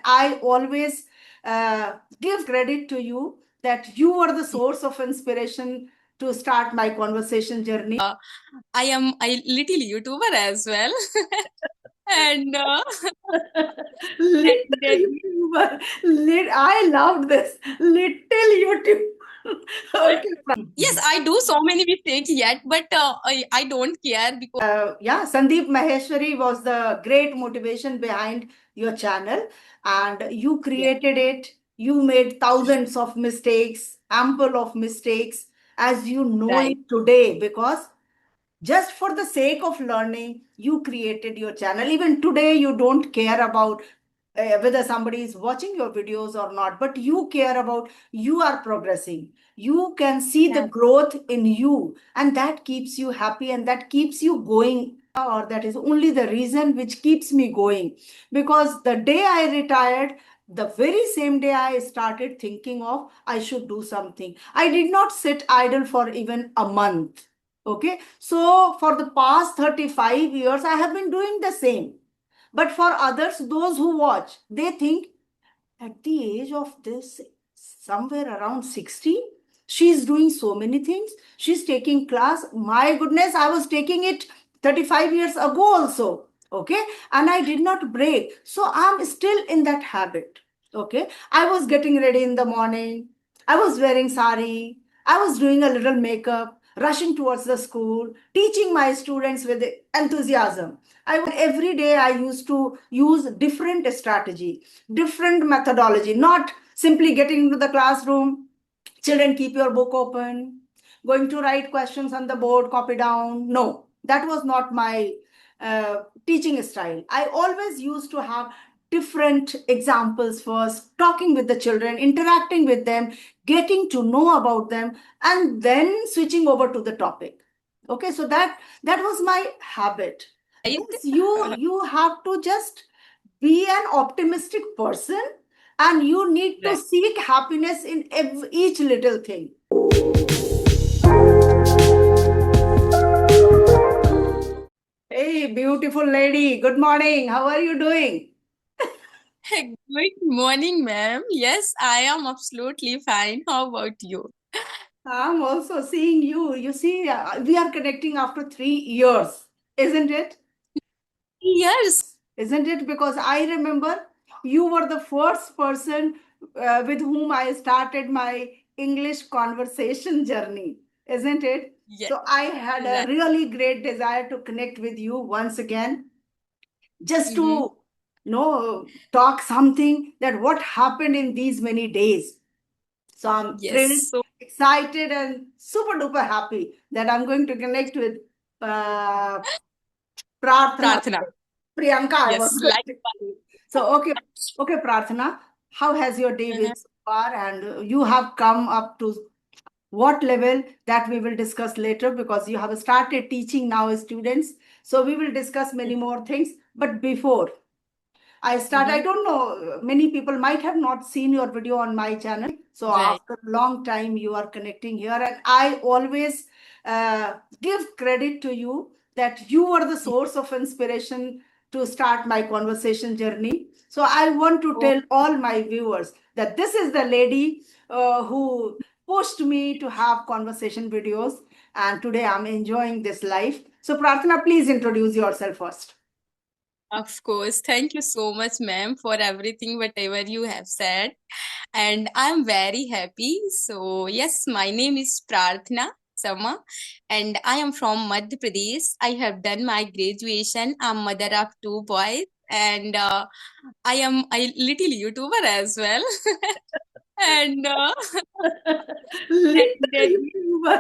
I always give credit to you that you were the source of inspiration to start my conversation journey. I am a little YouTuber as well. and Little and YouTuber. I loved this. Little YouTube. Okay. yes, I do so many mistakes yet, but I don't care because Yeah, Sandeep Maheshwari was the great motivation behind your channel, and you created it. You made thousands of mistakes, ample of mistakes, as you know right. it today, because just for the sake of learning, you created your channel. Even today, you don't care about whether somebody is watching your videos or not, but you care about you are progressing. You can see the Yeah. growth in you, and that keeps you happy and that keeps you going. Or that is only the reason which keeps me going. Because the day I retired, the very same day I started thinking of I should do something. I did not sit idle for even a month. Okay, so for the past 35 years, I have been doing the same. But for others, those who watch, they think at the age of this, somewhere around 60, she's doing so many things. She's taking class. My goodness, I was taking it 35 years ago also. Okay, and I did not break. So I'm still in that habit. Okay, I was getting ready in the morning. I was wearing sari. I was doing a little makeup, rushing towards the school, teaching my students with enthusiasm. Every day I used to use different strategy, different methodology, not simply getting into the classroom, children keep your book open, going to write questions on the board, copy down. No, that was not my teaching style. I always used to have different examples first, talking with the children, interacting with them, getting to know about them, and then switching over to the topic. Okay, so that was my habit. Right. Yes, you have to just be an optimistic person, and you need to Right. seek happiness in each little thing. Hey, beautiful lady, good morning. How are you doing? Good morning, ma'am. Yes, I am absolutely fine. How about you? I'm also seeing you. You see, we are connecting after 3 years, isn't it? Yes. Isn't it? Because I remember you were the first person with whom I started my English conversation journey, isn't it? Yes. So I had a Right. really great desire to connect with you once again, just to Mm-hmm. talk something that what happened in these many days. So I'm thrilled, Yes. So excited, and super duper happy that I'm going to connect with uh, Prarthana. Prarthana. Priyanka, I was Yes. going Like. to say. So, okay, Prarthana, how has your day Uh-huh. been so far? And you have come up to what level that we will discuss later, because you have started teaching now students. So we will discuss many more things. But before I Mm-hmm. don't know, many people might have not seen your video on my channel. So Right. after a long time, you are connecting here, and I always give credit to you that you were the source of inspiration to start my conversation journey. So I want to Oh, tell all my viewers that this is the lady who pushed me to have conversation videos, and today I'm enjoying this life. So Prarthana, please introduce yourself first. of course. Thank you so much, ma'am, for everything, whatever you have said. And I'm very happy. So, yes, my name is Prarthana Sama, and I am from Madhya Pradesh. I have done my graduation. I'm mother of two boys, and I am a little YouTuber as well. and Little and YouTuber.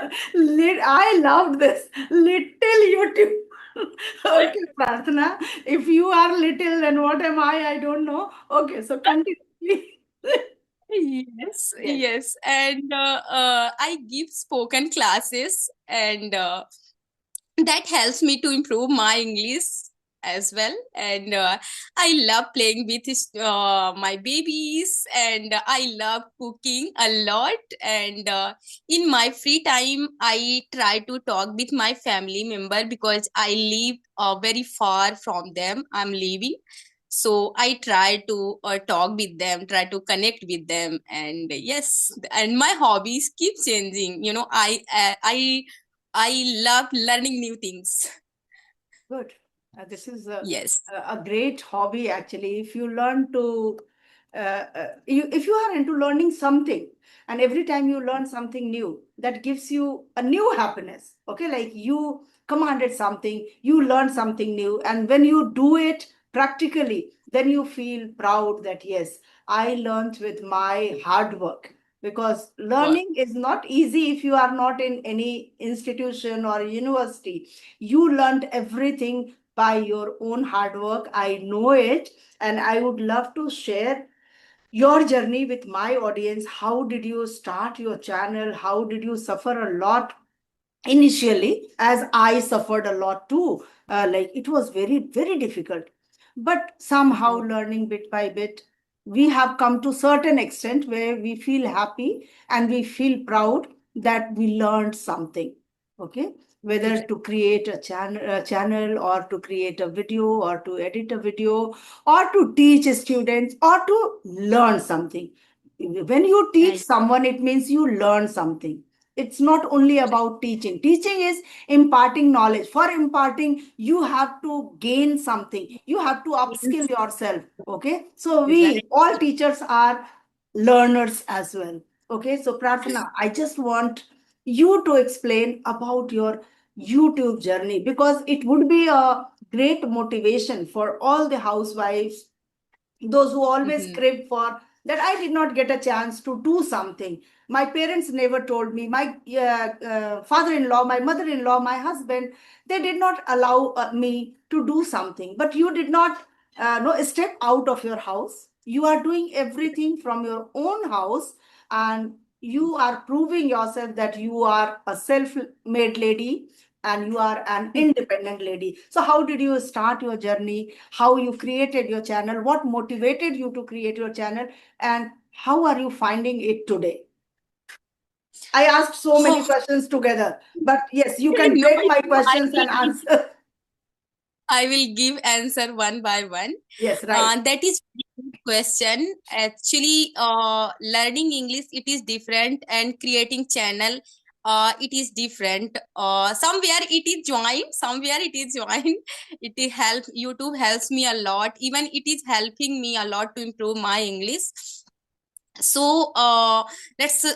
I loved this. Little YouTube. Okay, Prarthana. If you are little, then what am I? I don't know. Okay, so continue. yes, Yes. yes, and I give spoken classes, and that helps me to improve my English as well. And I love playing with my babies, and I love cooking a lot. And in my free time, I try to talk with my family member because I live very far from them. I'm living. So I try to talk with them, try to connect with them, and yes, and my hobbies keep changing. I love learning new things. Good. This is Yes. a great hobby, actually. If you learn to, if you are into learning something, and every time you learn something new, that gives you a new happiness. Okay, like you commanded something, you learn something new, and when you do it practically, then you feel proud that yes, I learned with my hard work. Because Work. learning is not easy if you are not in any institution or university. You learned everything by your own hard work. I know it. And I would love to share your journey with my audience. How did you start your channel? How did you suffer a lot initially, as I suffered a lot too? Like it was very, very difficult. But somehow, Mhm. learning bit by bit, we have come to certain extent where we feel happy and we feel proud that we learned something. Okay, whether Right. to create a channel, or to create a video, or to edit a video, or to teach students, or to learn something. When you teach Right. someone, it means you learn something. It's not only about teaching. Teaching is imparting knowledge. For imparting, you have to gain something. You have to upskill yourself. Okay. So Right. we all teachers are learners as well. Okay. So Prarthana, I just want you to explain about your YouTube journey, because it would be a great motivation for all the housewives, those who always Mhm. crave for that. I did not get a chance to do something. My parents never told me. My father-in-law, my mother-in-law, my husband, they did not allow me to do something. But you did not no step out of your house. You are doing everything from your own house, and you are proving yourself that you are a self-made lady, and you are an independent lady. So how did you start your journey? How you created your channel? What motivated you to create your channel? And how are you finding it today? I asked so many Oh, questions together, but yes, you can no break my issue. questions and answer. I will give answer one by one. Yes, right. That is very good question. Actually, learning English it is different, and creating channel it is different. Somewhere it is joined, somewhere it is joined. It is help. YouTube helps me a lot. Even it is helping me a lot to improve my English. So let's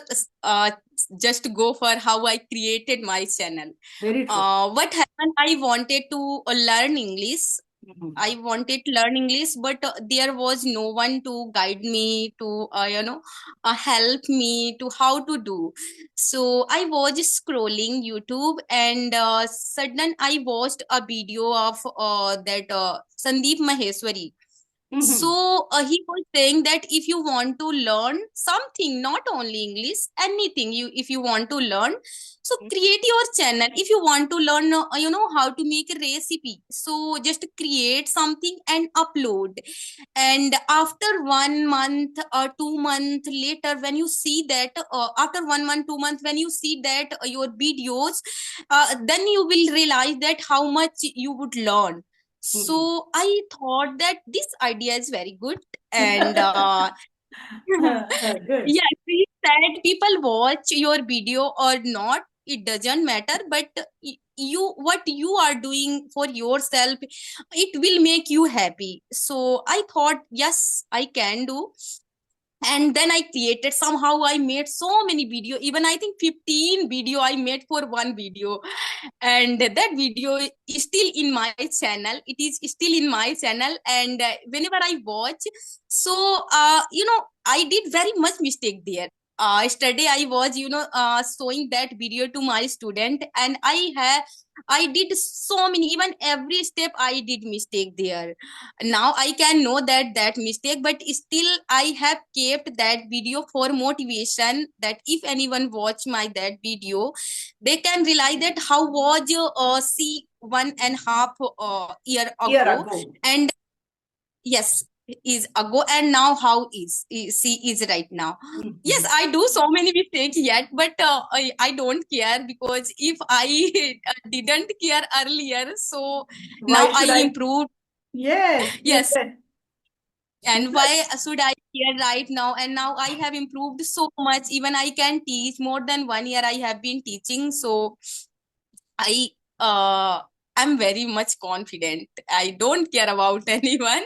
just go for how I created my channel. Very true. What happened? I wanted to learn English. Mhm. I wanted to learn English, but there was no one to guide me to, help me to how to do. So I was scrolling YouTube, and sudden I watched a video of that Sandeep Maheshwari. Mhm. So he was saying that if you want to learn something, not only English, anything you if you want to learn, so create your channel. If you want to learn, how to make a recipe, so just create something and upload. And after 1 month or 2 month later, when you see that after 1 month, 2 months, when you see that your videos, then you will realize that how much you would learn. Mhm. So I thought that this idea is very good. And Good. yeah, he said people watch your video or not, it doesn't matter, but you what you are doing for yourself, it will make you happy. So I thought yes, I can do. And then I created, somehow I made so many video, even I think 15 video I made for one video. And that video is still in my channel, it is still in my channel. And whenever I watch, so I did very much mistake there. Yesterday I was showing that video to my student, and I did so many, even every step I did mistake there. Now I can know that mistake, but still I have kept that video for motivation, that if anyone watch my that video, they can realize that how was see 1.5 year Year ago. ago. And yes, is ago, and now how she is right now. Yes, Mhm. I do so many mistakes yet, but I don't care, because if I didn't care earlier, so now Why I should I? improved. Yes, you Yes, said. And why should I care right now? And now I have improved so much. Even I can teach. More than 1 year I have been teaching. So I I'm very much confident. I don't care about anyone.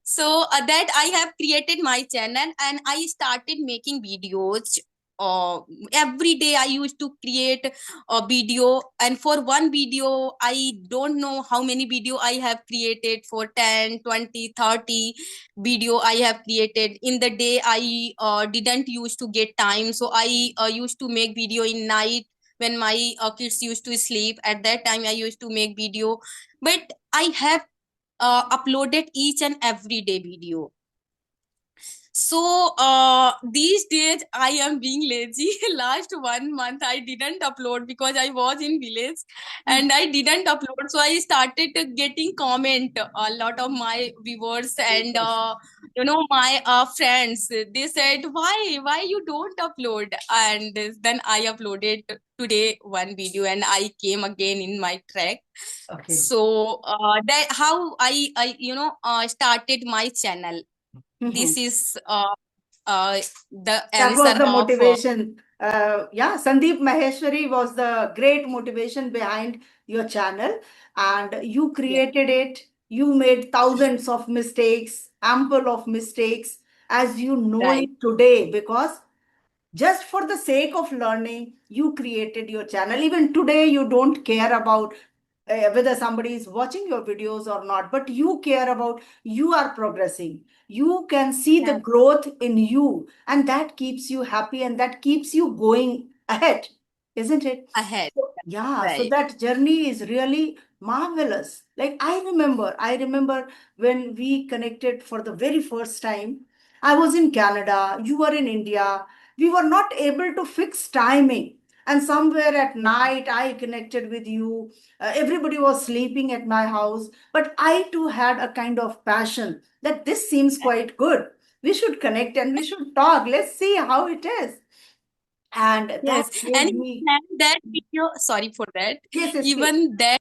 So that I have created my channel and I started making videos. Uh, every day I used to create a video, and for one video I don't know how many video I have created. For 10, 20, 30 video I have created in the day. I didn't used to get time, so I used to make video in night when my kids used to sleep. At that time I used to make video, but I have uploaded each and every day video. So these days I am being lazy. Last 1 month I didn't upload because I was in village and I didn't upload. So I started getting comment a lot of my viewers and my friends. They said, why you don't upload? And then I uploaded today one video and I came again in my track. Okay. So that how I started my channel. This is the That was answer the of motivation. Yeah, Sandeep Maheshwari was the great motivation behind your channel, and you yeah, created it. You made thousands of mistakes, ample of mistakes, as you know right. it today, because just for the sake of learning, you created your channel. Even today, you don't care about whether somebody is watching your videos or not, but you care about you are progressing. You can see the Yeah, growth in you, and that keeps you happy and that keeps you going ahead, isn't it? ahead. Yeah, so Right. that journey is really marvelous. Like I remember when we connected for the very first time. I was in Canada, you were in India. We were not able to fix timing. And somewhere at night, I connected with you. Everybody was sleeping at my house, but I too had a kind of passion that this seems quite good. We should connect and we should talk. Let's see how it is. And that Yes. And made me, that video, sorry for that. yes, yes, please. Even that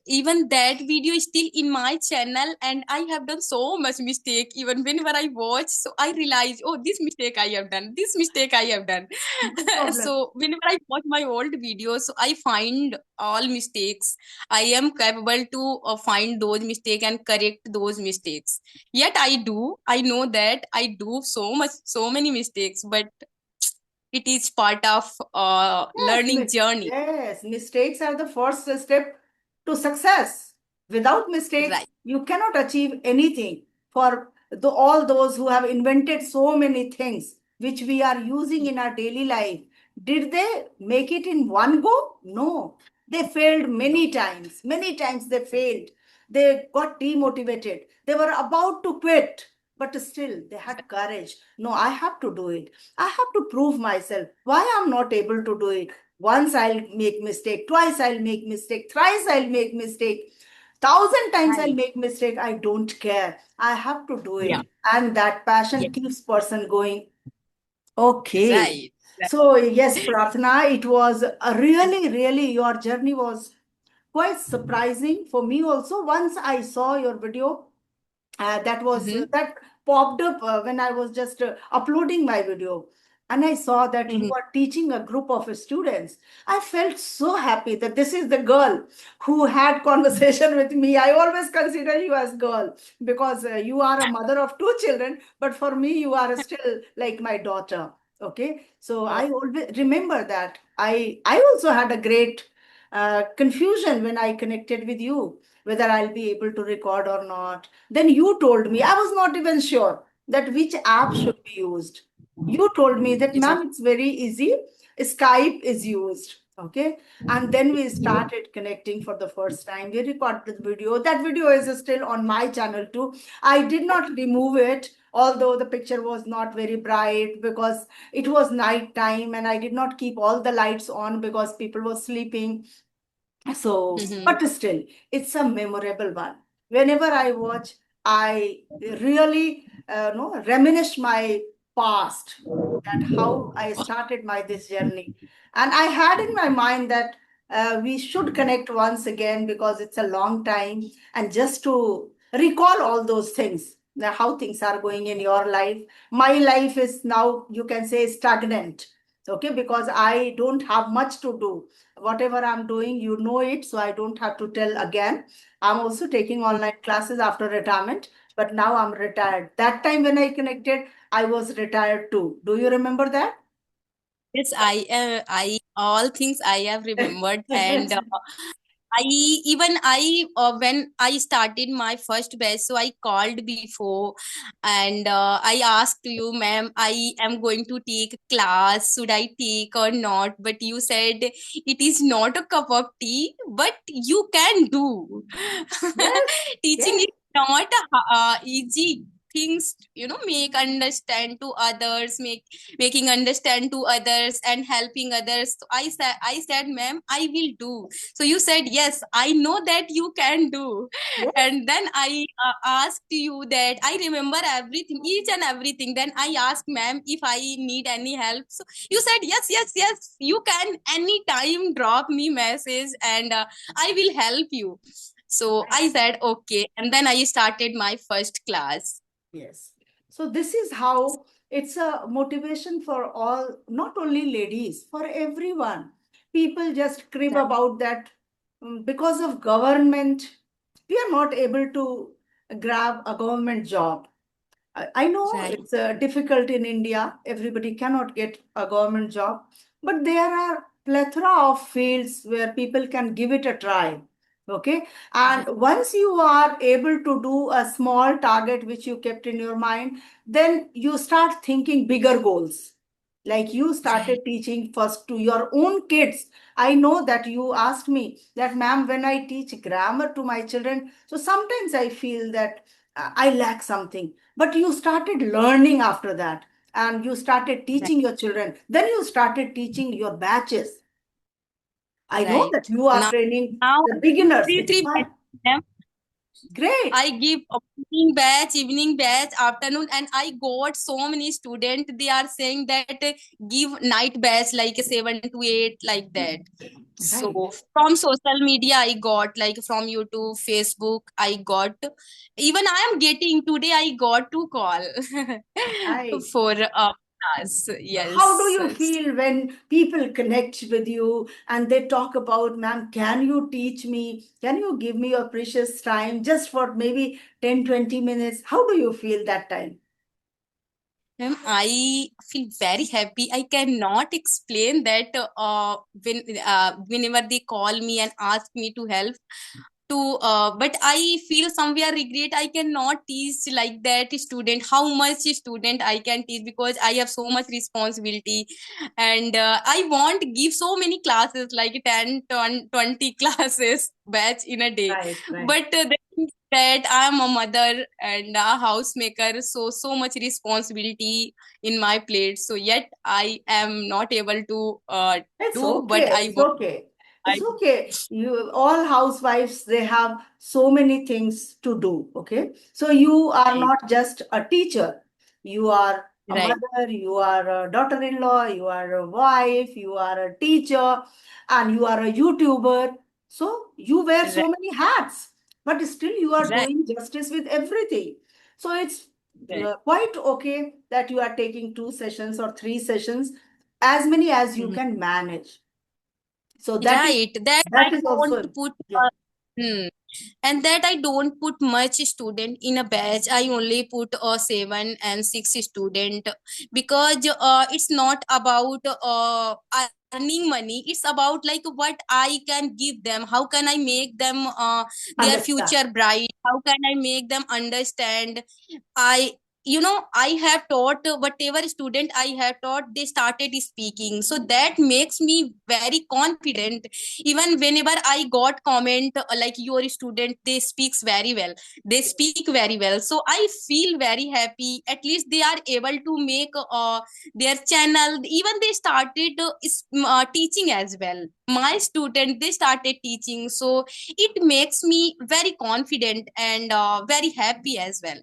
even that video is still in my channel, and I have done so much mistake. Even whenever I watch, so I realize, oh, this mistake I have done, this mistake I have done. No problem. So whenever I watch my old videos, so I find all mistakes. I am capable to find those mistakes and correct those mistakes. Yet I know that I do so many mistakes, but it is part of Yes, learning journey. yes, mistakes are the first step to success. Without mistakes, Right. you cannot achieve anything. For all those who have invented so many things which we are using in our daily life, did they make it in one go? No. They failed No. many times. Many times they failed. They got demotivated. They were about to quit, but still they had courage. No, I have to do it. I have to prove myself. Why I'm not able to do it? Once I'll make mistake, twice I'll make mistake, thrice I'll make mistake, thousand times I'll Right. make mistake. I don't care. I have to do Yeah. it. And that Yeah. passion keeps person going. Okay. Right. So yes, Pratna, it was a really, your journey was quite surprising for me also. Once I saw your video, Mm-hmm. that popped up when I was just uploading my video, and I saw that you Mm-hmm. are teaching a group of students. I felt so happy that this is the girl who had conversation with me. I always consider you as girl because you are a mother of two children, but for me you are still like my daughter. Okay, so Oh, I always remember that. I also had a great confusion when I connected with you, whether I'll be able to record or not. Then you told me, I was not even sure that which app should be used. You told me that, it's okay. ma'am, it's very easy. Skype is used. Okay. And then we started connecting for the first time. We recorded the video. That video is still on my channel too. I did not remove it, although the picture was not very bright because it was night time and I did not keep all the lights on because people were sleeping. So, Mm-hmm. but still, it's a memorable one. Whenever I watch, I really no, reminisce my past, that how I started my this journey. And I had in my mind that we should connect once again because it's a long time and just to recall all those things. how things are going in your life. My life is now, you can say, stagnant. Okay, because I don't have much to do. Whatever I'm doing, you know it, so I don't have to tell again. I'm also taking online classes after retirement, but now I'm retired. That time when I connected, I was retired too. Do you remember that? Yes, I all things I have remembered, and when I started my first batch, so I called before, and I asked you, ma'am, I am going to take class. Should I take or not? But you said it is not a cup of tea, but you can do. Yes, Teaching yes, is not a easy things, make understand to others, making understand to others and helping others. So I said, ma'am, I will do. So you said, yes, I know that you can do. yes, And then I asked you that I remember everything, each and everything. Then I asked, ma'am, if I need any help. So you said, yes, yes, yes, you can anytime drop me message, and I will help you. So right. I said, okay. And then I started my first class. Yes. So this is how it's a motivation for all, not only ladies, for everyone. People just crib Right. about that, because of government, we are not able to grab a government job. I know Right. it's difficult in India. Everybody cannot get a government job, but there are plethora of fields where people can give it a try. Okay, and Right. once you are able to do a small target which you kept in your mind, then you start thinking bigger goals. Like you started Right. teaching first to your own kids. I know that you asked me that, ma'am, when I teach grammar to my children, so sometimes I feel that I lack something, but you started learning after that, and you started Right. teaching your children. Then you started teaching your batches. I know Right. that you are Now, training now the beginners. three It's three fine. batches. Great. I give a evening batch, afternoon, and I got so many students. They are saying that give night batch like a 7 to 8, like that. So Right. from social media, I got like from YouTube, Facebook, I got. Even I am getting today. I got to call Right. for class. So how do Yes. you feel when people connect with you and they talk about, ma'am, can you teach me? Can you give me your precious time just for maybe 10, 20 minutes? How do you feel that time? I feel very happy. I cannot explain that whenever they call me and ask me to help but I feel somewhere regret I cannot teach like that student how much student I can teach, because I have so much responsibility, and I want give so many classes like 10 20 classes batch in a day. Right, right. But the thing is that I am a mother and a housemaker, so much responsibility in my plate, so yet I am not able to It's do, but okay. I It's want. okay. I It's okay. You all housewives, they have so many things to do. Okay. So you are Right. not just a teacher. You are a Right. mother, you are a daughter-in-law, you are a wife, you are a teacher, and you are a YouTuber. So you wear Right. so many hats, but still you are Right. doing justice with everything. So it's Right. quite okay that you are taking 2 sessions or 3 sessions, as many as you Mhm. can manage. So Right. That I that is don't also, put yeah, hmm. And that I don't put much student in a batch. I only put 7 and 6 student, because it's not about earning money. It's about like what I can give them. How can I make them their understand. future bright? How can I make them understand? I I have taught whatever student I have taught, they started speaking, so that makes me very confident. Even whenever I got comment like your student, they speaks very well, they speak very well, so I feel very happy. At least they are able to make their channel. Even they started teaching as well. My student, they started teaching, so it makes me very confident and very happy as well.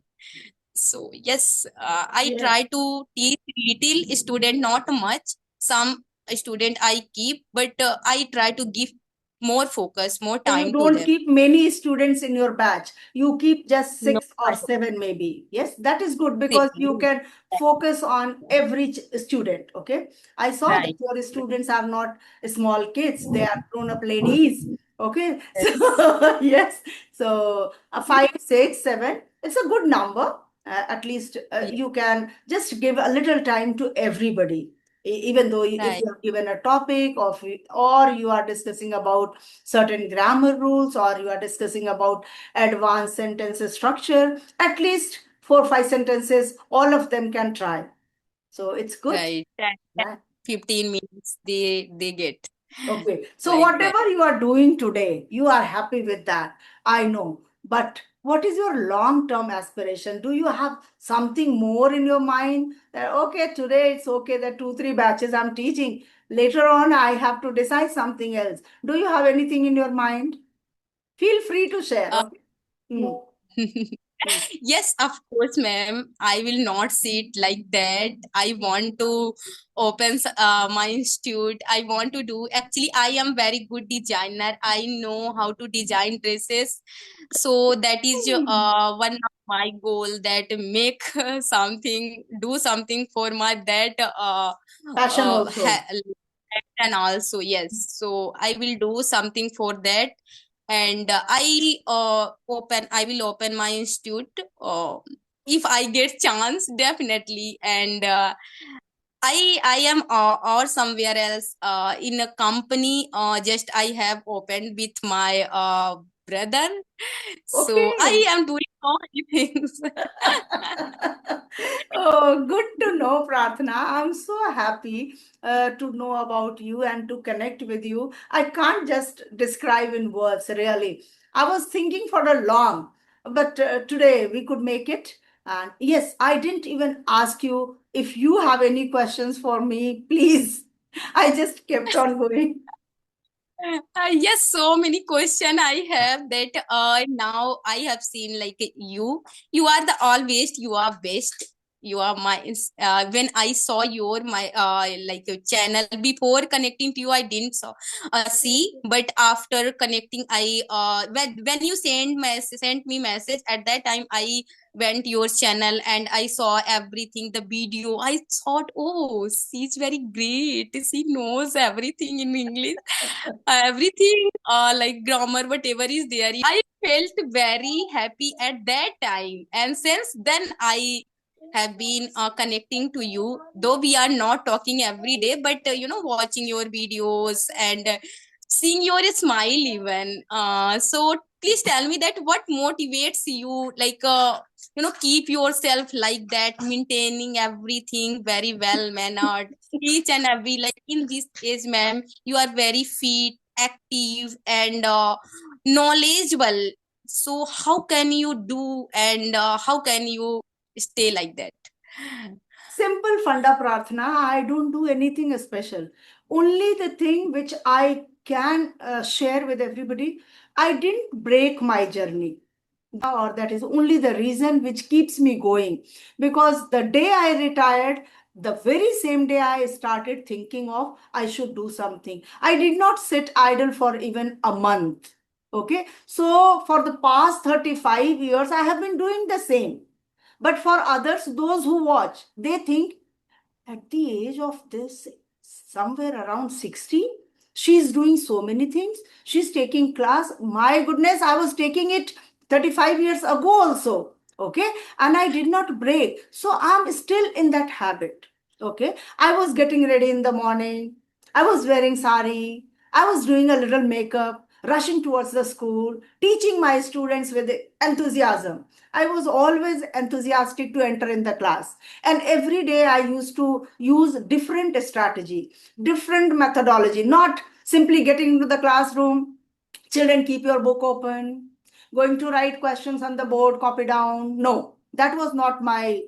So yes, I Yes. try to teach little student, not much. Some student I keep, but I try to give. more focus, more So you time to don't them. keep many students in your batch. You keep just No, 6 or 7 maybe. Yes, that is good because you same. can focus on every student. Okay. I saw that Right. your students are not small kids. They are grown-up ladies. Okay. Yes. So yes. So 5, 6, 7. It's a good number. At least Yeah. you can just give a little time to everybody. Even though if Right. you are given a topic or you are discussing about certain grammar rules or you are discussing about advanced sentences structure, at least 4 5 sentences all of them can try, so it's good. Right. 10, Yeah. 15 minutes they get Okay, so like that. whatever you are doing today, you are happy with that, I know. But what is your long-term aspiration? Do you have something more in your mind that, okay, today it's okay that 2 3 batches I'm teaching. Later on, I have to decide something else. Do you have anything in your mind? Feel free to share. Uh, Okay. Hmm. Hmm. Yes, of course, ma'am. I will not sit like that. I want to open my institute. I want to do. Actually, I am very good designer. I know how to design dresses. So that is Hmm. one of my goal, that make something, do something for my that Passion also. and also yes. So I will do something for that, and I will open my institute if I get chance, definitely. And I am or somewhere else in a company, just I have opened with my brother, so I Okay. am doing so many things. Oh, good to know, Pratna. I'm so happy to know about you and to connect with you. I can't just describe in words, really. I was thinking for a long, but today we could make it. And yes, I didn't even ask you if you have any questions for me, please. I just kept on going. Yes, so many question I have, that now I have seen like you are the always, you are best. You are my when I saw your my like channel before connecting to you, I didn't see, but after connecting, I when you sent me message, at that time I went your channel and I saw everything, the video. I thought, oh, she's very great, she knows everything in English, everything like grammar, whatever is there. I felt very happy at that time, and since then I have been connecting to you, though we are not talking every day, but watching your videos and seeing your smile even. So please tell me that what motivates you, like keep yourself like that, maintaining everything very well mannered, each and every, like in this age, ma'am, you are very fit, active, and knowledgeable. So how can you do, and how can you stay like that? Simple Funda Prarthana. I don't do anything special. Only the thing which I can share with everybody, I didn't break my journey. Or that is only the reason which keeps me going. Because the day I retired, the very same day I started thinking of I should do something. I did not sit idle for even a month. Okay. So for the past 35 years, I have been doing the same. But for others, those who watch, they think at the age of this, somewhere around 60, she's doing so many things. She's taking class. My goodness, I was taking it 35 years ago also. Okay. And I did not break. So I'm still in that habit. Okay. I was getting ready in the morning. I was wearing sari. I was doing a little makeup, rushing towards the school, teaching my students with enthusiasm. I was always enthusiastic to enter in the class. And every day I used to use different strategy, different methodology, not simply getting into the classroom, children keep your book open, going to write questions on the board, copy down. No, that was not my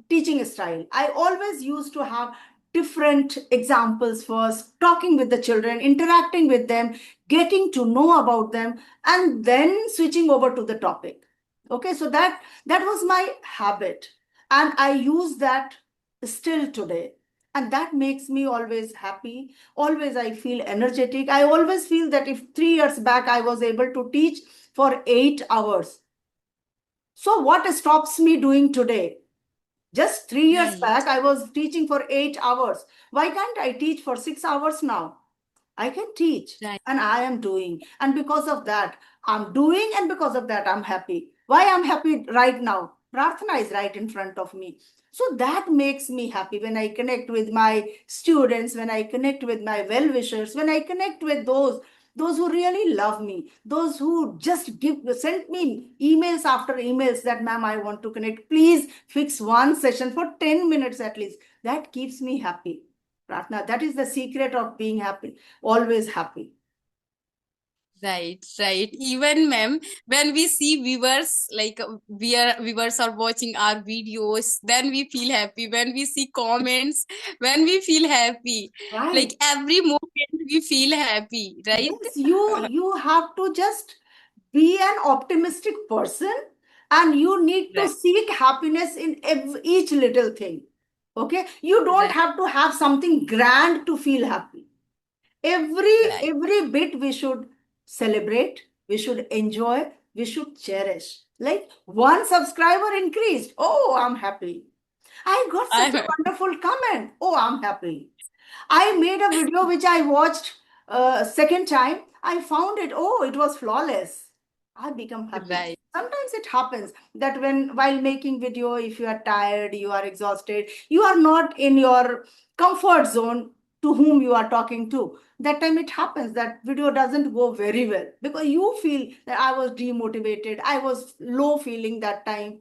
teaching style. I always used to have different examples first, talking with the children, interacting with them, getting to know about them, and then switching over to the topic. Okay, so that was my habit, and I use that still today. And that makes me always happy. Always I feel energetic. I always feel that if 3 years back I was able to teach for 8 hours, so what stops me doing today? Just 3 years Right, back, I was teaching for 8 hours. Why can't I teach for 6 hours now? I can teach, right, and I am doing. And because of that, I'm doing, and because of that, I'm happy. Why I'm happy right now? Prarthana is right in front of me. So that makes me happy when I connect with my students, when I connect with my well wishers, when I connect with those who really love me, those who just give send me emails after emails that, ma'am, I want to connect. Please fix one session for 10 minutes at least. That keeps me happy. Pratna, that is the secret of being happy, always happy. right. Even ma'am, when we see viewers, like viewers are watching our videos, then we feel happy. When we see comments, when we feel happy. Like Right. every moment we feel happy, right? Yes, you have to just be an optimistic person, and you need to Right, seek happiness in each little thing. Okay? You don't right, have to have something grand to feel happy. every right. every bit we should celebrate, we should enjoy, we should cherish. Like one subscriber increased, oh, I'm happy. I got such a I'm wonderful comment, oh, I'm happy. I made a video which I watched second time. I found it. Oh, it was flawless. I become happy. right, Sometimes it happens that when while making video, if you are tired, you are exhausted, you are not in your comfort zone to whom you are talking to. That time it happens that video doesn't go very well because you feel that I was demotivated. I was low feeling that time.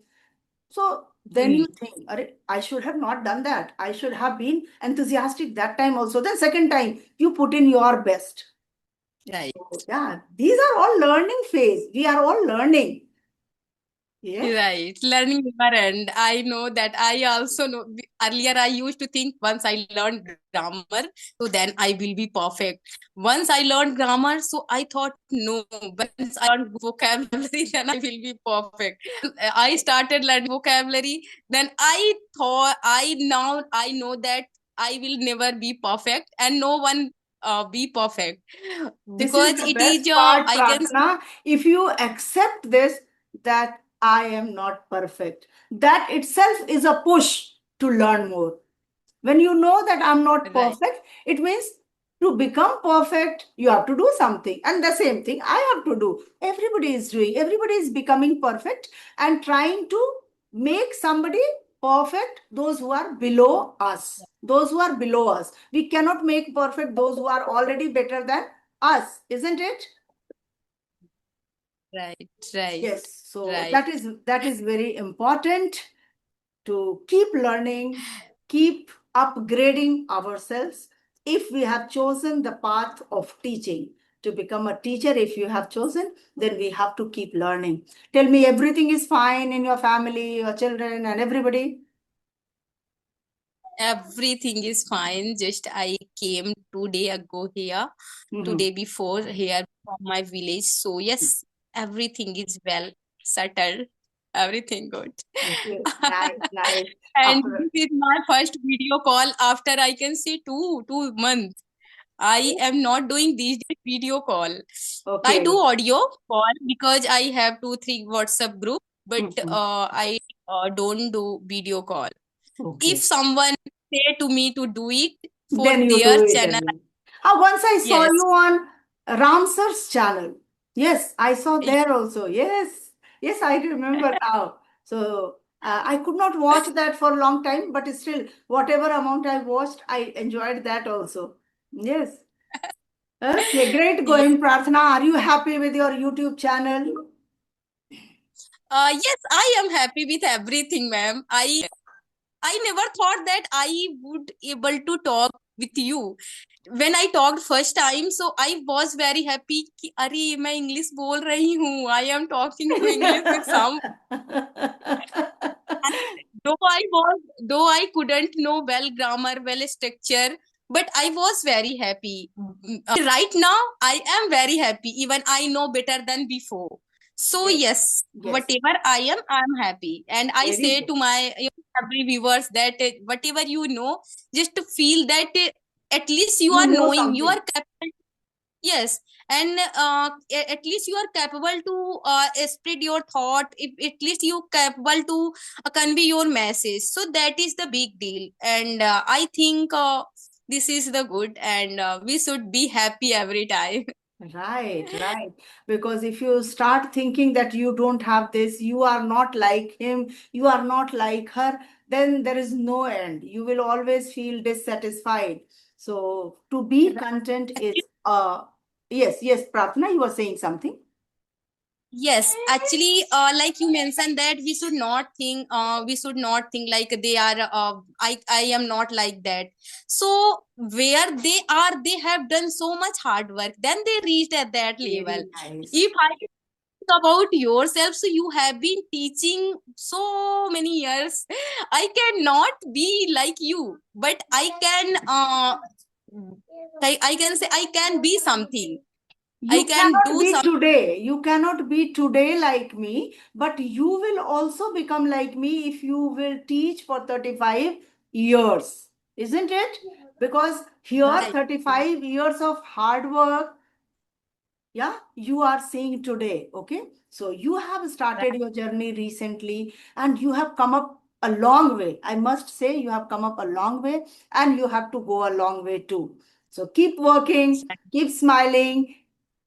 So then you mm, think, "Arre, I should have not done that. I should have been enthusiastic that time also." Then second time, you put in your best. right. So yeah, these are all learning phase. We are all learning. Yes. Right, learning never end. I know that. I also know. Earlier, I used to think once I learned grammar, so then I will be perfect. Once I learned grammar, so I thought, no, once I learned vocabulary, then I will be perfect. I started learning vocabulary, then I thought, I know that I will never be perfect, and no one be perfect This is because the it is best part, I can Pratna. If you accept this, that I am not perfect, that itself is a push to learn more. When you know that I'm not right, perfect, it means to become perfect, you have to do something. And the same thing I have to do. Everybody is doing, everybody is becoming perfect and trying to make somebody perfect, those who are below us. Those who are below us. We cannot make perfect those who are already better than us, isn't it? right, right, Yes. So right. that is very important to keep learning, keep upgrading ourselves. If we have chosen the path of teaching, to become a teacher, if you have chosen, then we have to keep learning. Tell me, everything is fine in your family, your children, and everybody? Everything is fine. Just I came 2 day ago here, Mhm. 2 day before here from my village. So yes, everything is well settled. Everything good. Okay. Nice, nice. And After, this is my first video call after I can say 2 months. I am not doing these days video call. I do okay. audio call because I have 2 3 WhatsApp group, but Mhm. I don't do video call. If Okay. someone say to me to do it for Then you their do it channel, anyway. Once I saw yes, you on Ramsar's channel. Yes, I saw y- there also. Yes, yes, I remember now. So I could not watch that for a long time, but still, whatever amount I watched, I enjoyed that also. Yes. Okay, great yeah. going, Prarthana. Are you happy with your YouTube channel? Yes, I am happy with everything, ma'am. I never thought that I would able to talk with you. When I talked first time, so I was very happy कि अरे मैं English बोल रही हूँ. I am talking to English with some. Though I couldn't know well grammar, well structure, but I was very happy. Right now, I am very happy. Even I know better than before. So Yes, yes, yes, whatever I am happy. And I very say good. to my every viewers that whatever you know, just to feel that at least you You are know knowing, you something. are capable. Yes, and at least you are capable to spread your thought. If at least you capable to convey your message, so that is the big deal. And I think this is the good, and we should be happy every time. Right, right. Because if you start thinking that you don't have this, you are not like him, you are not like her, then there is no end. You will always feel dissatisfied. So to be content is yes, yes, Pratna, you were saying something. Yes, actually, like you mentioned that we should not think like they are. I am not like that. So where they are, they have done so much hard work. Then they reached at that level. Very nice. If I think about yourself, so you have been teaching so many years. I cannot be like you, but I can. I can say I can be something. I You can cannot do be something. today. You cannot be today like me, but you will also become like me if you will teach for 35 years, isn't it? Because here, Right. 35 years of hard work, yeah, you are seeing today. Okay, so you have started your journey recently and you have come up a long way. I must say you have come up a long way, and you have to go a long way too. So keep working, keep smiling,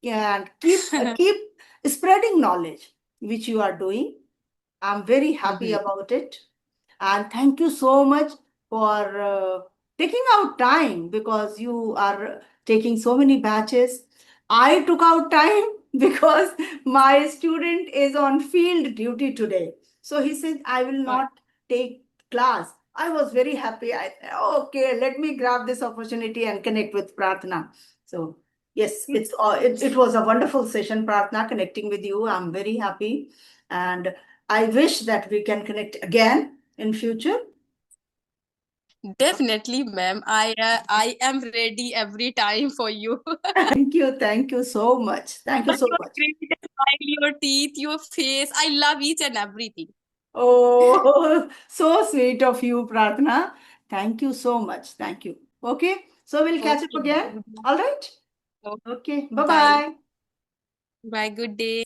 and keep spreading knowledge, which you are doing. I'm very happy Mhm. about it. And thank you so much for taking out time, because you are taking so many batches. I took out time because my student is on field duty today. So he said, I will Right. not take class. I was very happy. I said, okay, let me grab this opportunity and connect with Pratna. So, yes, it was a wonderful session, Pratna, connecting with you. I'm very happy. And I wish that we can connect again in future. Definitely, ma'am. I am ready every time for you. Thank you so much. Thank you But so your much. great smile, your teeth, your face. I love each and everything. Oh, so sweet of you, Pratna. Thank you so much. Thank you. Okay, so we'll catch up Okay, again. ma'am. All right. Okay. Okay, bye Bye. bye. Bye. Good day.